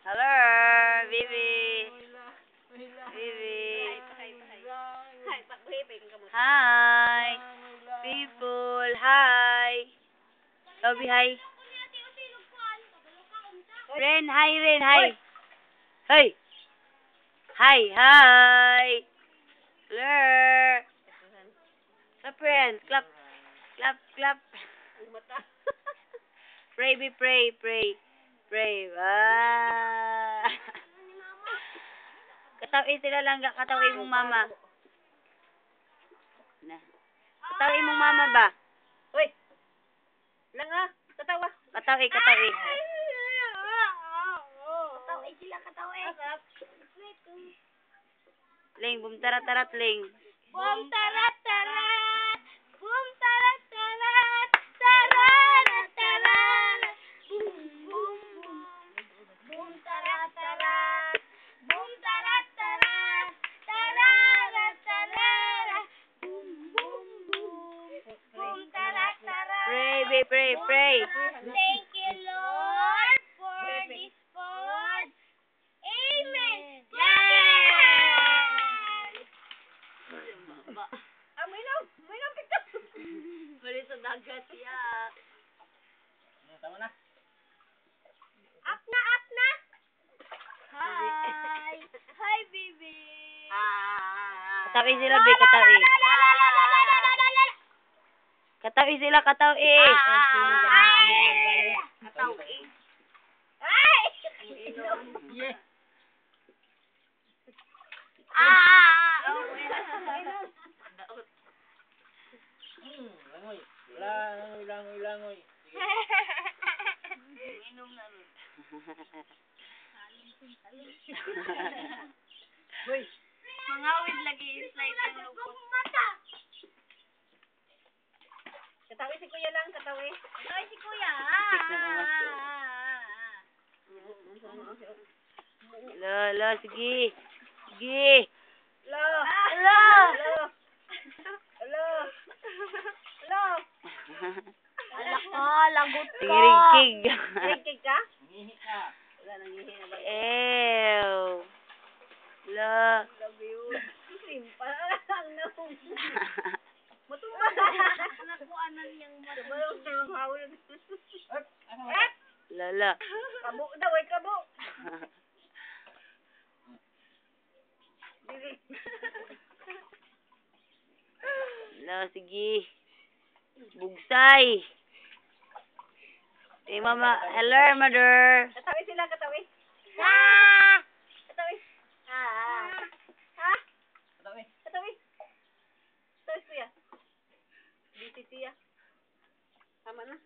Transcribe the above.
Hello, Bibi. Bibi. Hi. People, hi. Toby, hi. Ren, hi, Ren, hi. Hey. Hi, hi. Hello. Clap, Ren. Clap. Clap, clap. Pray, be pray, pray. Pray. Ah. Katawi sila lang, katawi mong mama. Na. Katawi mong mama ba? Hoy! Lang ah! Katawa! Katawi, katawi. Katawa sila, katawa. Ling, bumtarat-tarat, Ling. Boom tarat tarat! Boom tarat tarat! Tarat tarat! Boom boom boom! Boom tarat tarat! Boom tarat tarat! Tarat tarat! Boom boom boom! Boom tarat tarat! Pray, be pray, pray. Thank you, Lord, for this food. Amen. Mainom kita. Mali sa dagat siya. Tama na. Up na. Hi. Hi, baby. Katawi sila, be, katawi. Katawi sila, katawi. Katawi. Ay! Yeah. Langoy. Inom na rin. Hoy, Mangawid lagi slide ang lubot. katawi si Kuya lang, katawi. Katawi si Kuya. Sik na Lala, sige. Sige. Hello. Alak ko, lagot ko. Tingrig-kig. Tingrig ka? Ew. La. Love you. Simple lang na. Matumba. Nakuanan niyang matumba. Lala. Kabo daw, kabo. La, sige. Bugsay. Eh, mama. Hello, mother. Katawi sila, katawi. Katawi. Ha? Katawi. Katawi kuya. Busy siya. Tama na.